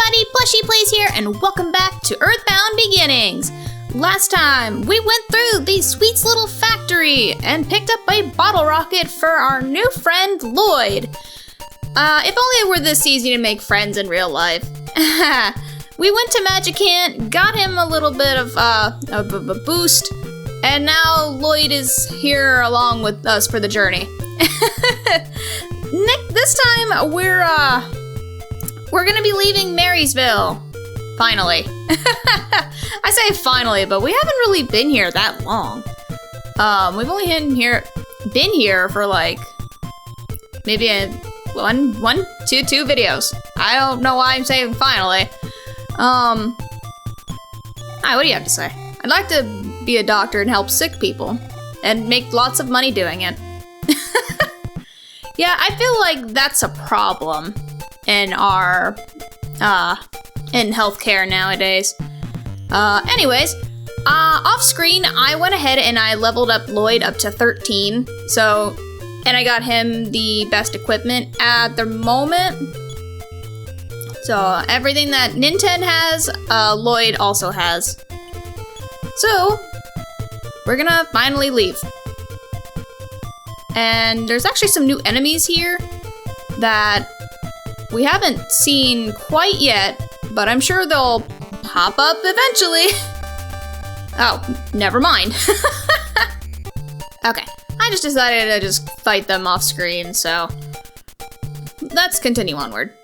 everybody, Plushy-Plays here, and welcome back to Earthbound Beginnings. Last time, we went through the sweets little factory and picked up a bottle rocket for our new friend, Lloyd. If only it were this easy to make friends in real life. We went to Magicant, got him a little bit of a boost, and now Lloyd is here along with us for the journey. This time, we're gonna be leaving Marysville. Finally. I say finally, but we haven't really been here that long. We've only been here for like maybe two videos. I don't know why I'm saying finally. Hi, what do you have to say? I'd like to be a doctor and help sick people and make lots of money doing it. Yeah, I feel like that's a problem in our, in healthcare nowadays. Anyways, off screen, I went ahead and I leveled up Lloyd up to 13. So, and I got him the best equipment at the moment. So, everything that Nintendo has, Lloyd also has. So, we're gonna finally leave. And there's actually some new enemies here that we haven't seen quite yet, but I'm sure they'll pop up eventually. Oh, never mind. Okay, I just decided to just fight them off screen, so let's continue onward.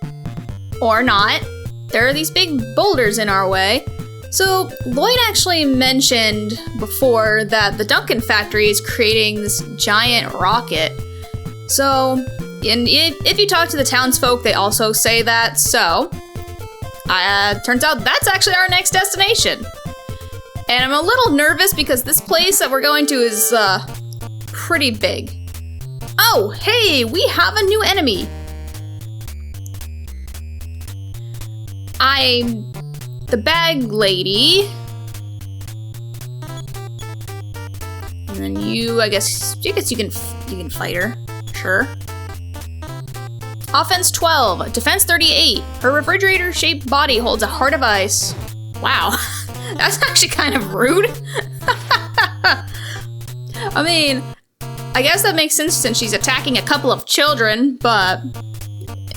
Or not. There are these big boulders in our way. So, Lloyd actually mentioned before that the Duncan factory is creating this giant rocket. So, and if you talk to the townsfolk, they also say that. So, turns out that's actually our next destination. And I'm a little nervous because this place that we're going to is pretty big. Oh, hey, we have a new enemy. I'm the bag lady. And then you, I guess you can fight her. Sure. Offense 12, defense 38. Her refrigerator-shaped body holds a heart of ice. Wow, that's actually kind of rude. I mean, I guess that makes sense since she's attacking a couple of children, but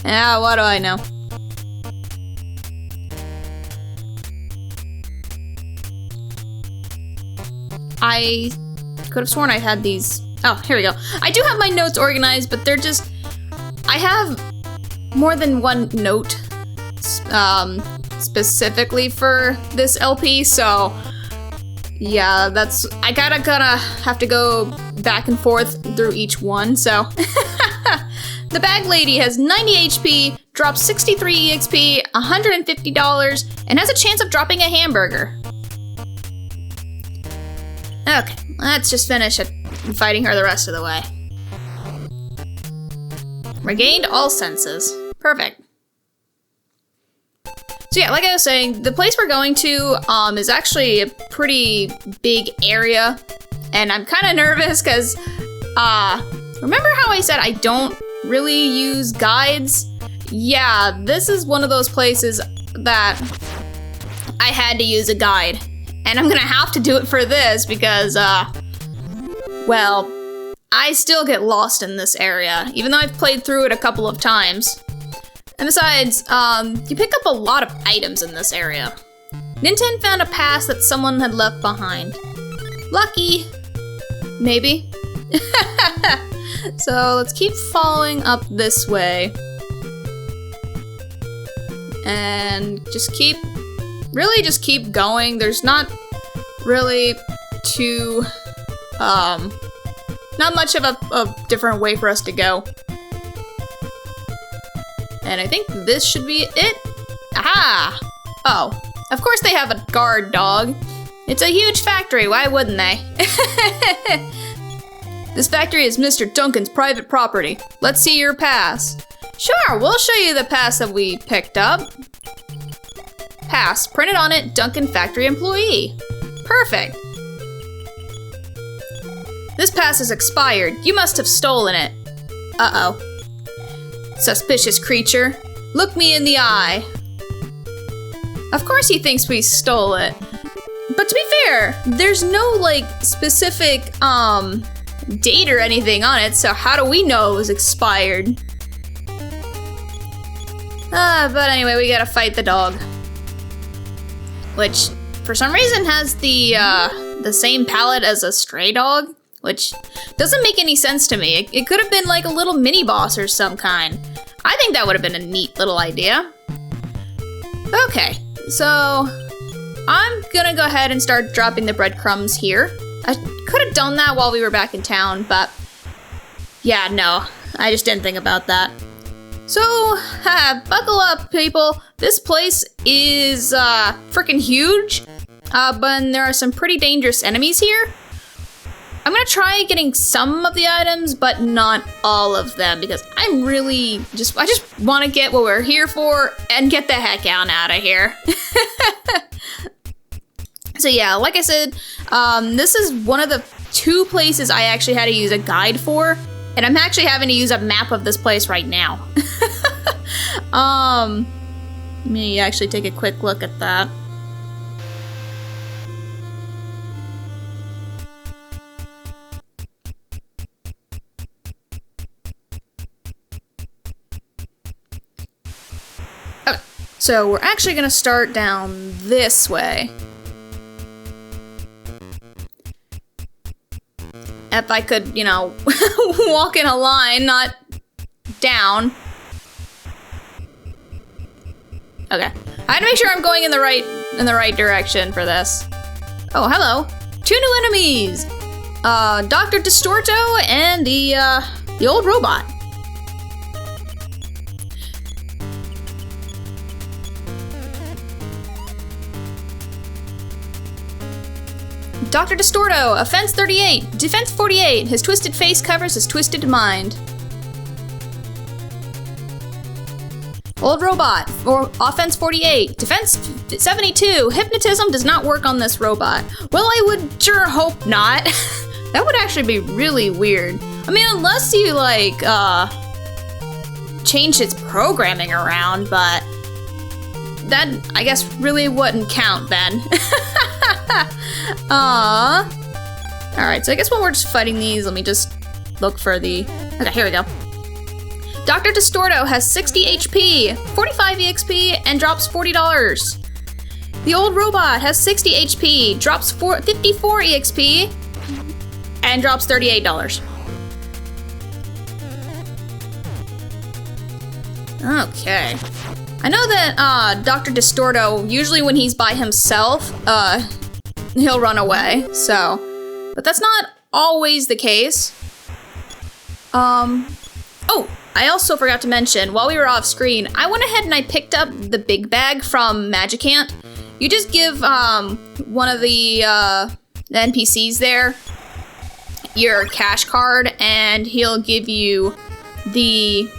yeah, what do I know? I could have sworn I had these. Oh, here we go. I do have my notes organized, but they're just, I have more than one note specifically for this LP, so yeah, I gonna have to go back and forth through each one, so. The bag lady has 90 HP, drops 63 EXP, $150, and has a chance of dropping a hamburger. Okay, let's just finish fighting her the rest of the way. Regained all senses. Perfect. So yeah, like I was saying, the place we're going to is actually a pretty big area, and I'm kind of nervous because remember how I said I don't really use guides? Yeah, this is one of those places that I had to use a guide. And I'm gonna have to do it for this because, well, I still get lost in this area, even though I've played through it a couple of times. And besides, you pick up a lot of items in this area. Nintendo found a pass that someone had left behind. Lucky. Maybe. So let's keep following up this way. And just keep going. There's not really not much of a different way for us to go. And I think this should be it. Aha! Oh, of course they have a guard dog. It's a huge factory, why wouldn't they? This factory is Mr. Duncan's private property. Let's see your pass. Sure, we'll show you the pass that we picked up. Pass, printed on it, Duncan factory employee. Perfect. This pass is expired. You must have stolen it. Uh-oh. Suspicious creature. Look me in the eye. Of course he thinks we stole it. But to be fair, there's no like specific date or anything on it, so how do we know it was expired? But anyway, we gotta fight the dog. Which, for some reason, has the same palette as a stray dog, which doesn't make any sense to me. It could have been like a little mini boss or some kind. I think that would have been a neat little idea. Okay, so I'm gonna go ahead and start dropping the breadcrumbs here. I could have done that while we were back in town, but yeah, no, I just didn't think about that. So, buckle up, people. This place is freaking huge, but there are some pretty dangerous enemies here. I'm gonna try getting some of the items, but not all of them, because I'm really I just want to get what we're here for and get the heck out of here. So yeah, like I said, this is one of the 2 places I actually had to use a guide for, and I'm actually having to use a map of this place right now. Let me actually take a quick look at that. Okay, so we're actually gonna start down this way. If I could, you know, walk in a line, not down. Okay, I had to make sure I'm going in the right direction for this. Oh, hello, 2 new enemies. Dr. Distorto and the old robot. Dr. Distorto, offense 38, defense 48. His twisted face covers his twisted mind. Old robot, or offense 48, defense 72. Hypnotism does not work on this robot. Well, I would sure hope not. That would actually be really weird. I mean, unless you like change its programming around, but that I guess really wouldn't count then. Alright, so I guess while we're just fighting these, let me just look for the... Okay, here we go. Dr. Distorto has 60 HP, 45 EXP, and drops $40. The old robot has 60 HP, drops 54 EXP, and drops $38. Okay. I know that Dr. Distorto, usually when he's by himself, he'll run away, so... But that's not always the case. Oh, I also forgot to mention, while we were off screen, I went ahead and I picked up the big bag from Magicant. You just give one of the NPCs there your cash card, and he'll give you the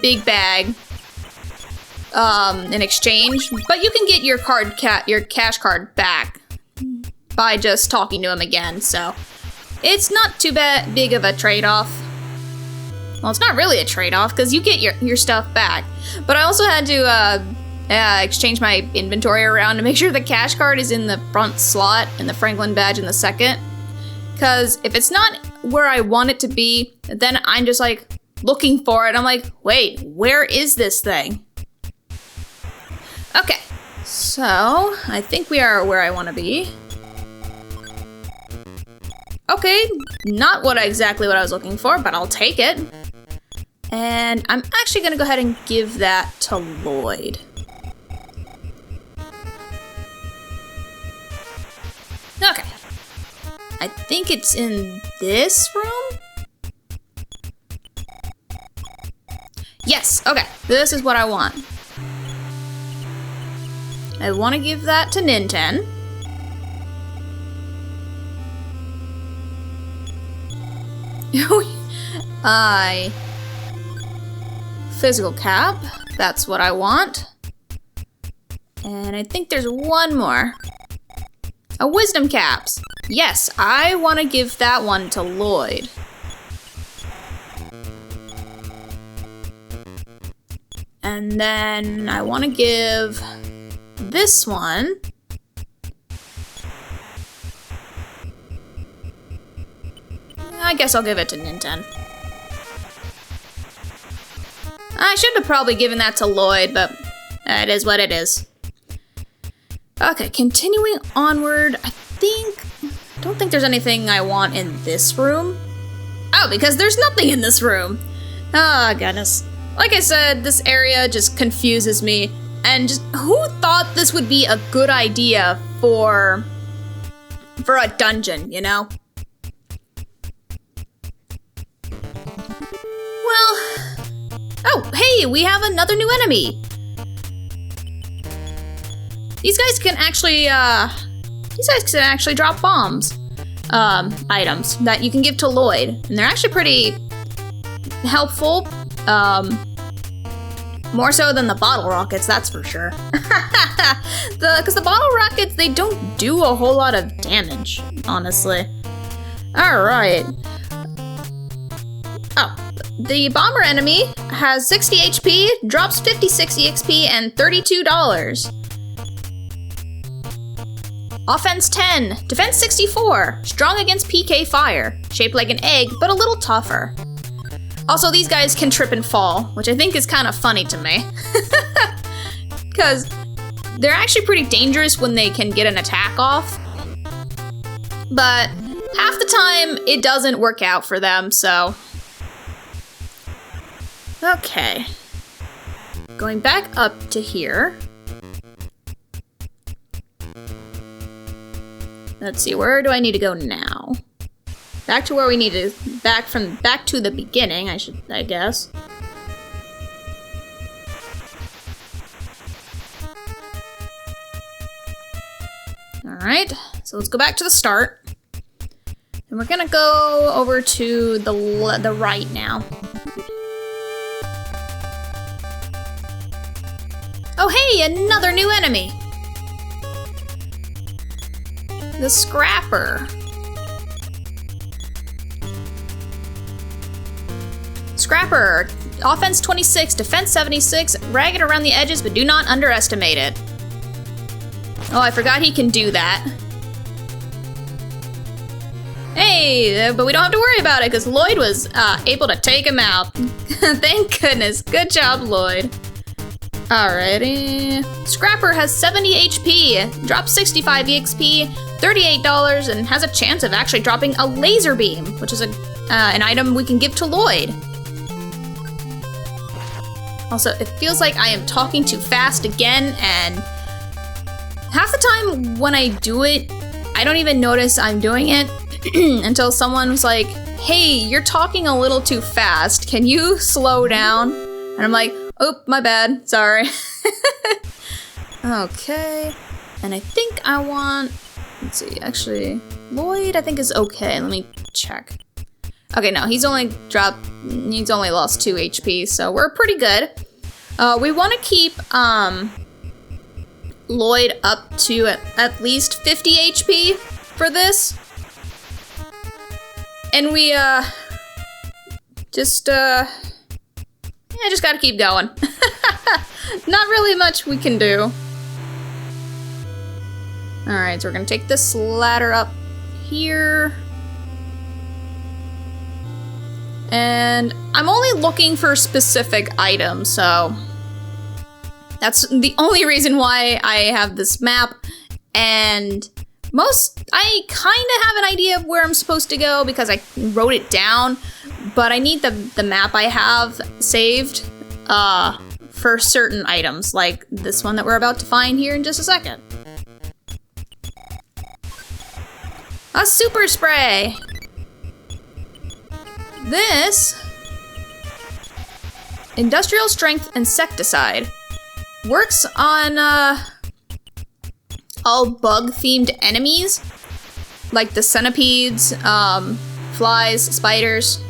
big bag in exchange. But you can get your cash card back by just talking to him again. So it's not too big of a trade-off. Well, it's not really a trade-off because you get your stuff back. But I also had to exchange my inventory around to make sure the cash card is in the front slot and the Franklin badge in the second. Because if it's not where I want it to be, then I'm just like looking for it. I'm like, wait, where is this thing? Okay, so I think we are where I want to be. Okay, not exactly what I was looking for, but I'll take it. And I'm actually gonna go ahead and give that to Lloyd. Okay. I think it's in this room? Yes, okay, this is what I want. I want to give that to Ninten. Physical cap, that's what I want. And I think there's one more. A wisdom caps. Yes, I want to give that one to Lloyd. And then I want to give this one. I guess I'll give it to Ninten. I should have probably given that to Lloyd, but it is what it is. Okay, continuing onward, I don't think there's anything I want in this room. Oh, because there's nothing in this room. Oh, goodness. Like I said, this area just confuses me. And just, who thought this would be a good idea for a dungeon, you know? Well, oh, hey, we have another new enemy. These guys can actually drop bombs, items that you can give to Lloyd, and they're actually pretty helpful. More so than the bottle rockets, that's for sure. Because the bottle rockets, they don't do a whole lot of damage, honestly. All right. Oh, the bomber enemy has 60 HP, drops 56 EXP, and $32. Offense 10, defense 64, strong against PK fire, shaped like an egg, but a little tougher. Also, these guys can trip and fall, which I think is kind of funny to me. Because they're actually pretty dangerous when they can get an attack off. But half the time, it doesn't work out for them, so. Okay. Going back up to here. Let's see, where do I need to go now? Back to where we need to, back to the beginning, I guess. All right, so let's go back to the start. And we're gonna go over to the right now. Oh hey, another new enemy! The Scrapper. Scrapper, offense 26, defense 76, ragged around the edges, but do not underestimate it. Oh, I forgot he can do that. Hey, but we don't have to worry about it because Lloyd was able to take him out. Thank goodness. Good job, Lloyd. Alrighty. Scrapper has 70 HP, drops 65 EXP, $38, and has a chance of actually dropping a laser beam, which is an item we can give to Lloyd. Also, it feels like I am talking too fast again, and half the time when I do it, I don't even notice I'm doing it until someone's like, hey, you're talking a little too fast. Can you slow down? And I'm like, oh, my bad. Sorry. Okay. And I think I want, let's see, actually, Lloyd I think is okay. Let me check. Okay, no, he's only lost 2 HP, so we're pretty good. We want to keep Lloyd up to at least 50 HP for this. And we just gotta keep going. Not really much we can do. Alright, so we're gonna take this ladder up here. And I'm only looking for specific items, so that's the only reason why I have this map. And I kind of have an idea of where I'm supposed to go because I wrote it down, but I need the map I have saved for certain items, like this one that we're about to find here in just a second. A super spray! This industrial strength insecticide works on all bug-themed enemies, like the centipedes, flies, spiders.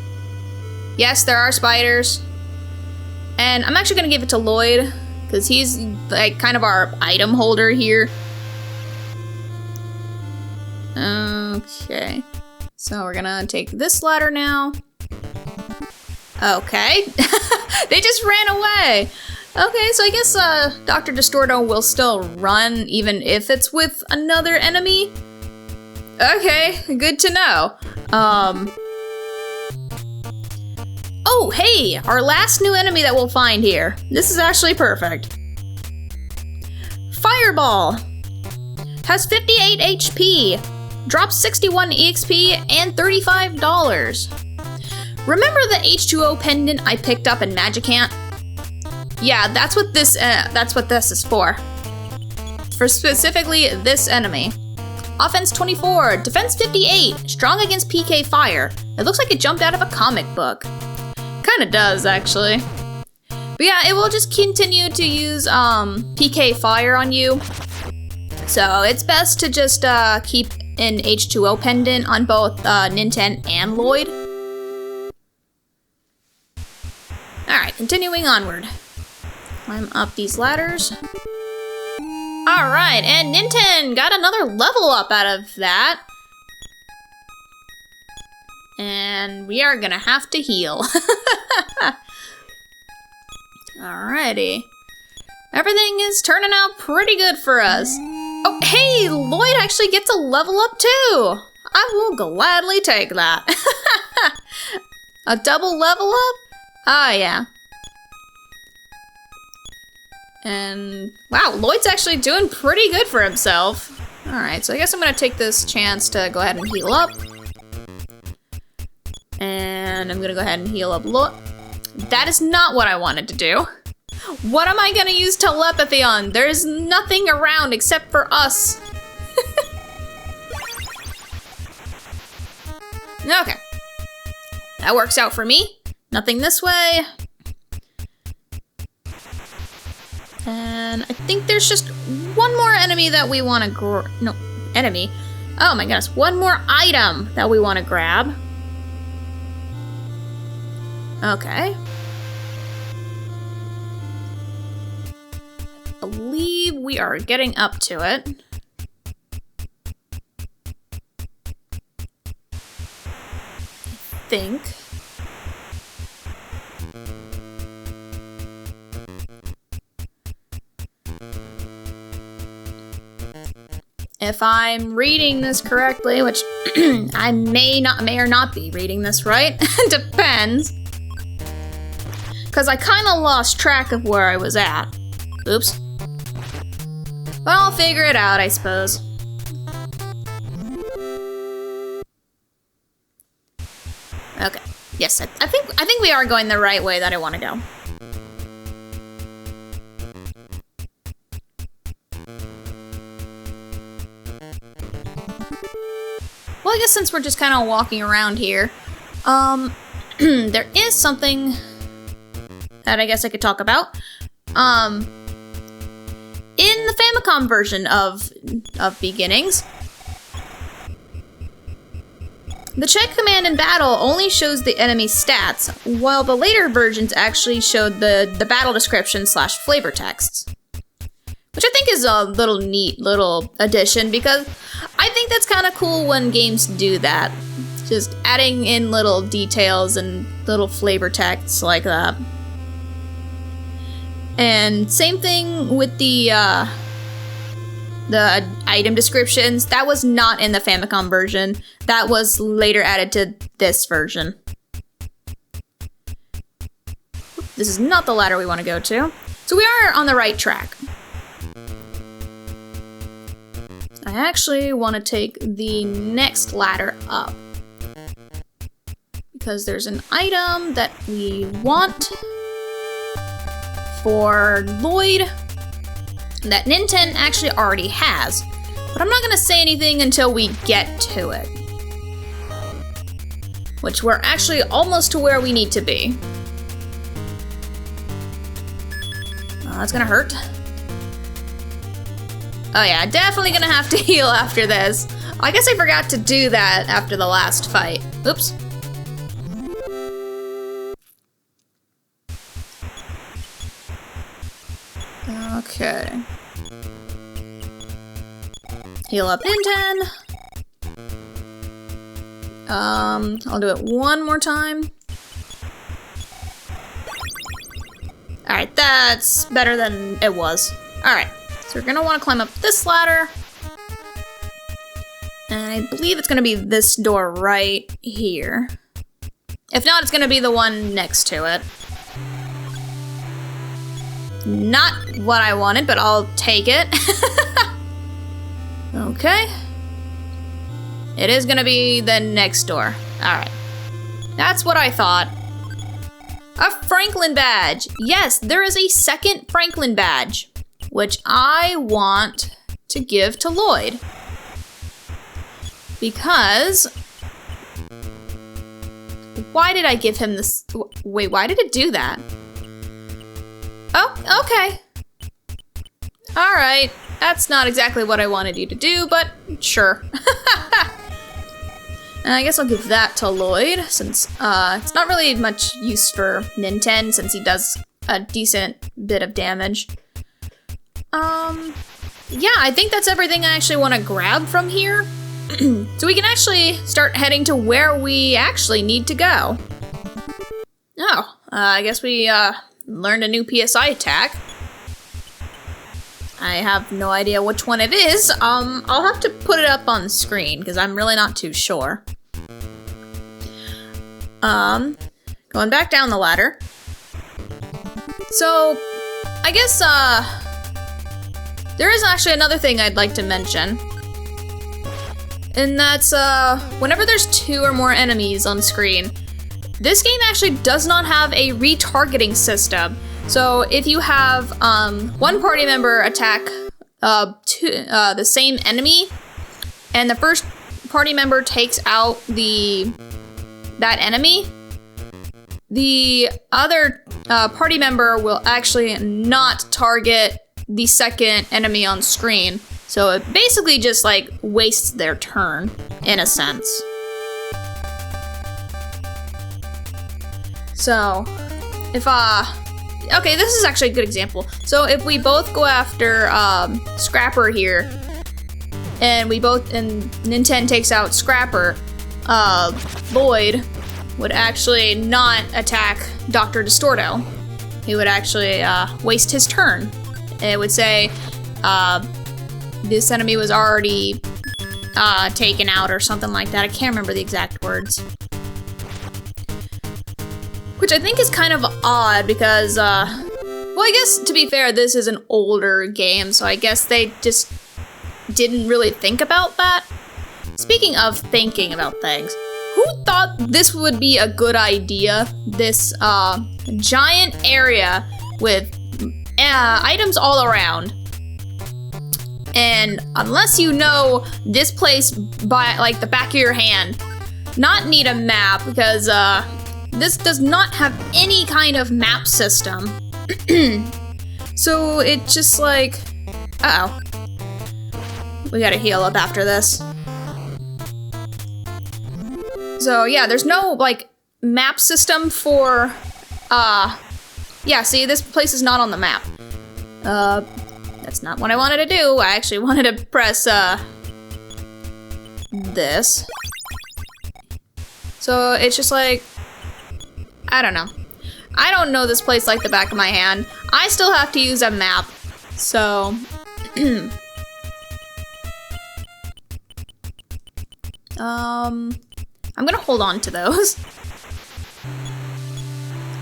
Yes, there are spiders. And I'm actually gonna give it to Lloyd, because he's like kind of our item holder here. Okay, so we're gonna take this ladder now. Okay, they just ran away. Okay, so I guess Dr. Distorto will still run even if it's with another enemy. Okay, good to know. Oh, hey, our last new enemy that we'll find here. This is actually perfect. Fireball. Has 58 HP. Drops 61 EXP and $35. Remember the H2O pendant I picked up in Magicant? Yeah, that's what this is for. For specifically this enemy. Offense 24, defense 58, strong against PK fire. It looks like it jumped out of a comic book. Kinda does, actually. But yeah, it will just continue to use PK fire on you. So it's best to just keep an H2O pendant on both Ninten and Lloyd. Alright, continuing onward. Climb up these ladders. Alright, and Ninten got another level up out of that. And we are gonna have to heal. Alrighty. Everything is turning out pretty good for us. Oh, hey, Lloyd actually gets a level up too. I will gladly take that. A double level up? Oh, yeah. And wow, Lloyd's actually doing pretty good for himself. Alright, so I guess I'm gonna take this chance to go ahead and heal up. And I'm gonna go ahead and heal up Lloyd. That is not what I wanted to do. What am I gonna use telepathy on? There's nothing around except for us. Okay. That works out for me. Nothing this way. And I think there's just one more enemy that we want to enemy. Oh my goodness, one more item that we want to grab. Okay. I believe we are getting up to it. I think. If I'm reading this correctly, which I may or not be reading this right, depends. Because I kind of lost track of where I was at. Oops. But I'll figure it out, I suppose. Okay. Yes, I think we are going the right way that I want to go. Well, I guess since we're just kind of walking around here, there is something that I guess I could talk about. In the Famicom version of Beginnings, the check command in battle only shows the enemy's stats, while the later versions actually showed the battle description / flavor texts. Which I think is a little neat little addition, because I think that's kind of cool when games do that. Just adding in little details and little flavor texts like that. And same thing with the item descriptions. That was not in the Famicom version. That was later added to this version. This is not the ladder we want to go to. So we are on the right track. I actually want to take the next ladder up, because there's an item that we want for Lloyd that Ninten actually already has, but I'm not going to say anything until we get to it, which we're actually almost to where we need to be. That's going to hurt. Oh yeah, definitely gonna have to heal after this. I guess I forgot to do that after the last fight. Oops. Okay. Heal up Ninten. I'll do it one more time. Alright, Alright, that's better than it was. Alright, so we're gonna want to climb up this ladder. And I believe it's gonna be this door right here. If not, it's gonna be the one next to it. Not what I wanted, but I'll take it. Okay. It is gonna be the next door. Alright. That's what I thought. A Franklin badge. Yes, there is a second Franklin badge, which I want to give to Lloyd. Because... why did I give him this? Wait, why did it do that? Oh, okay. Alright. That's not exactly what I wanted you to do, but sure. And I guess I'll give that to Lloyd, since it's not really much use for Nintendo, since he does a decent bit of damage. Yeah, I think that's everything I actually want to grab from here. So we can actually start heading to where we actually need to go. Oh, I guess we learned a new PSI attack. I have no idea which one it is. I'll have to put it up on the screen because I'm really not too sure. Going back down the ladder. So, I guess, there is actually another thing I'd like to mention. And that's, whenever there's 2 or more enemies on screen, this game actually does not have a retargeting system. So if you have, one party member attack, the same enemy, and the first party member takes out that enemy, the other, party member will actually not target the second enemy on screen. So it basically just, like, wastes their turn, in a sense. So, if, okay, this is actually a good example. So if we both go after, Scrapper here, and Nintendo takes out Scrapper, Lloyd would actually not attack Dr. Distorto. He would actually, waste his turn. It would say, this enemy was already taken out or something like that. I can't remember the exact words. Which I think is kind of odd because, well, I guess to be fair, this is an older game, so I guess they just didn't really think about that. Speaking of thinking about things, who thought this would be a good idea? This giant area with items all around. And unless you know this place by, like, the back of your hand, not need a map, because, this does not have any kind of map system. So it just, like, uh-oh. We gotta heal up after this. So, yeah, there's no, like, map system for, yeah, see, this place is not on the map. That's not what I wanted to do. I actually wanted to press, this. So it's just like, I don't know. I don't know this place like the back of my hand. I still have to use a map. So, I'm gonna hold on to those.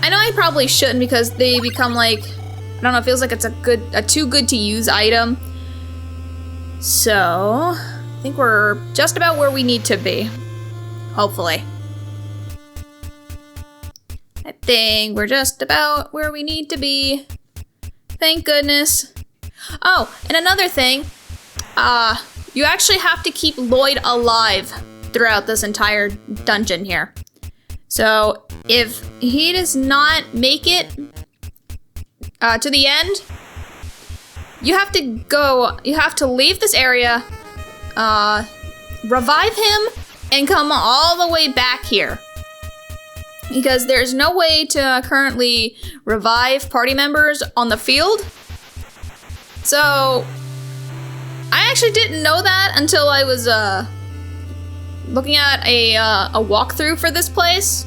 I know I probably shouldn't because they become like, I don't know, it feels like it's a too good to use item. So, I think we're just about where we need to be. Hopefully. I think we're just about where we need to be. Thank goodness. Oh, and another thing. You actually have to keep Lloyd alive throughout this entire dungeon here. So, if he does not make it to the end, you have to leave this area, revive him, and come all the way back here. Because there's no way to currently revive party members on the field. So, I actually didn't know that until I was, looking at a walkthrough for this place.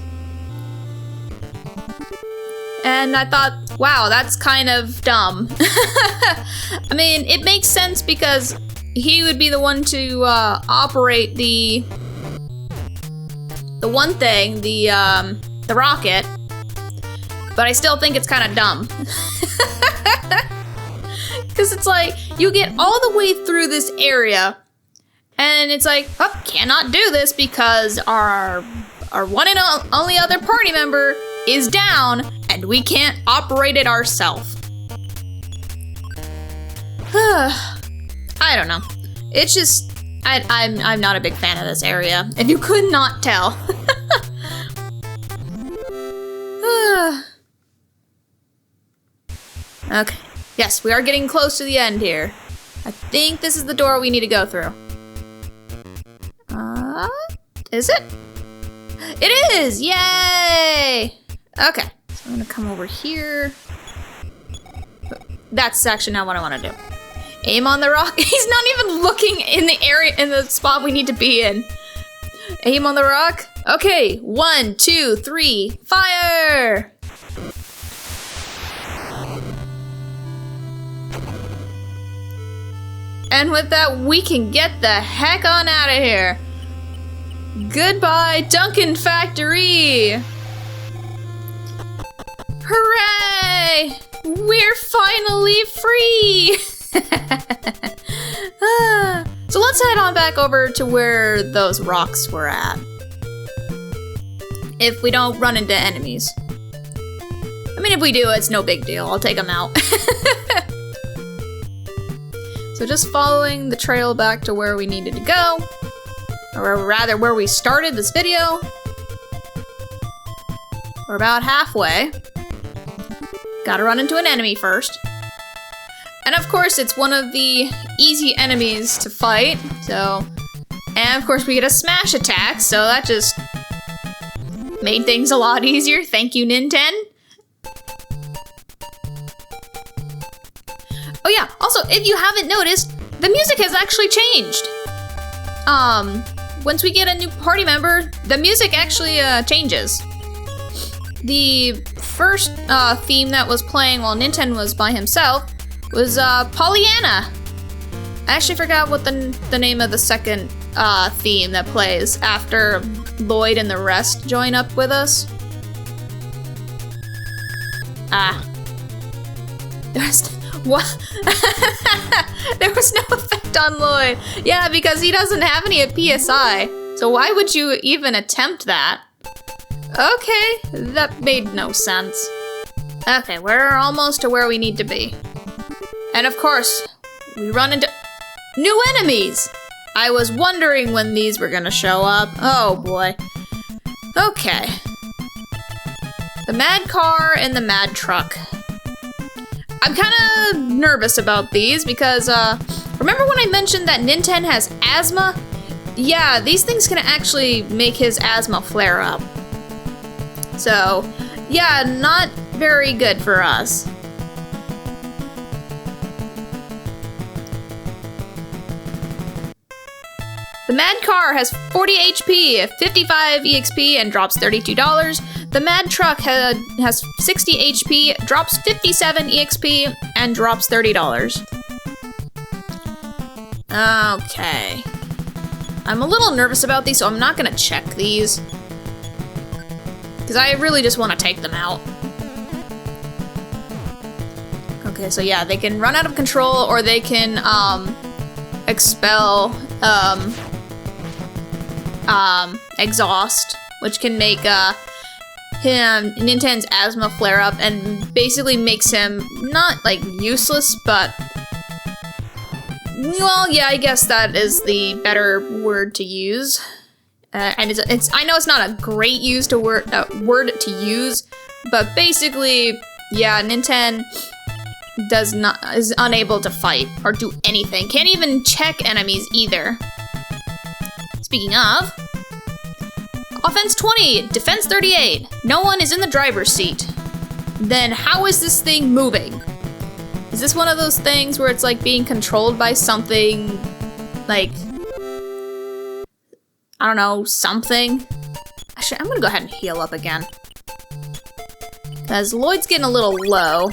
And I thought, wow, that's kind of dumb. I mean, it makes sense because he would be the one to operate the one thing, the rocket. But I still think it's kind of dumb. Because it's like, you get all the way through this area, and it's like, oh, cannot do this because our one and only other party member is down, and we can't operate it ourselves. I don't know. It's just, I'm not a big fan of this area, if you could not tell. Okay. Yes, we are getting close to the end here. I think this is the door we need to go through. Is it? It is! Yay! Okay, so I'm gonna come over here. That's actually not what I want to do. Aim on the rock. He's not even looking in the area, in the spot we need to be in. Aim on the rock. Okay, 1, 2, 3, fire! And with that, we can get the heck on out of here. Goodbye, Duncan Factory! Hooray! We're finally free! So let's head on back over to where those rocks were at. If we don't run into enemies. I mean, if we do, it's no big deal. I'll take them out. So just following the trail back to where we needed to go. Or rather, where we started this video. We're about halfway. Gotta run into an enemy first. And of course, it's one of the easy enemies to fight, so... And of course, we get a smash attack, so that just made things a lot easier. Thank you, Nintendo. Oh yeah, also, if you haven't noticed, the music has actually changed. Once we get a new party member, the music actually changes. The first theme that was playing while Nintendo was by himself was Pollyanna. I actually forgot what the name of the second theme that plays after Lloyd and the rest join up with us. What? There was no effect on Lloyd. Yeah, because he doesn't have any at PSI. So why would you even attempt that? Okay, that made no sense. Okay, we're almost to where we need to be. And of course, we run into new enemies! I was wondering when these were gonna show up. Oh boy. Okay. The Mad Car and the Mad Truck. I'm kinda nervous about these because, remember when I mentioned that Nintendo has asthma? Yeah, these things can actually make his asthma flare up. So, yeah, not very good for us. The Mad Car has 40 HP, 55 EXP, and drops $32. The Mad Truck has 60 HP, drops 57 EXP, and drops $30. Okay. I'm a little nervous about these, so I'm not gonna check these. Because I really just want to take them out. Okay, so yeah, they can run out of control, or they can, expel, exhaust, which can make, Nintendo's asthma flare up and basically makes him not like useless, but well, yeah, I guess that is the better word to use. And it's I know it's not a great word to use, but basically, yeah, Nintendo is unable to fight or do anything. Can't even check enemies either. Speaking of. Offense 20, defense 38. No one is in the driver's seat. Then how is this thing moving? Is this one of those things where it's like being controlled by something, like, I don't know, something? Actually, I'm gonna go ahead and heal up again. As Lloyd's getting a little low.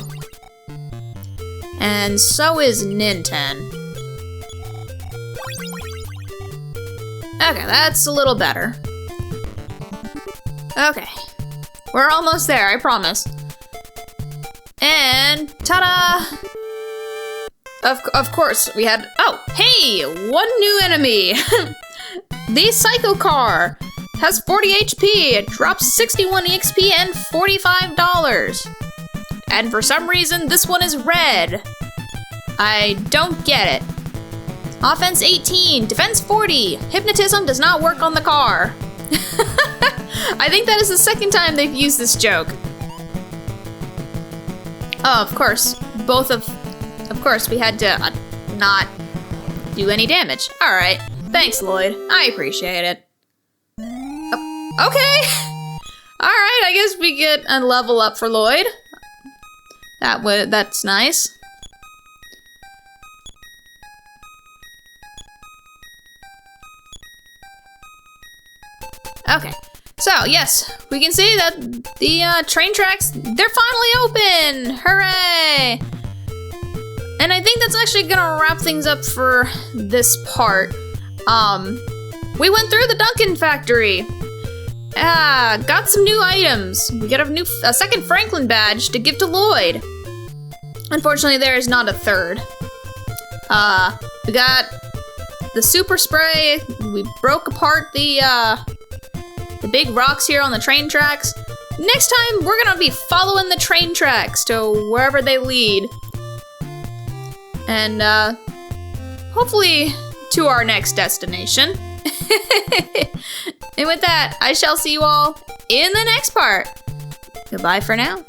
And so is Ninten. Okay, that's a little better. Okay. We're almost there, I promise. And ta-da! Of course, we had... Oh, hey! One new enemy! The Psycho Car has 40 HP. It drops 61 EXP and $45. And for some reason, this one is red. I don't get it. Offense 18, defense 40. Hypnotism does not work on the car. I think that is the second time they've used this joke. Oh, of course. Of course, we had to not do any damage. All right. Thanks, Lloyd. I appreciate it. Okay. All right, I guess we get a level up for Lloyd. That's nice. Okay. So, yes, we can see that the train tracks, they're finally open! Hooray! And I think that's actually gonna wrap things up for this part. We went through the Duncan factory. Got some new items. We got a second Franklin badge to give to Lloyd. Unfortunately, there is not a third. We got the super spray. We broke apart the big rocks here on the train tracks. Next time, we're gonna be following the train tracks to wherever they lead. And, hopefully to our next destination. And with that, I shall see you all in the next part. Goodbye for now.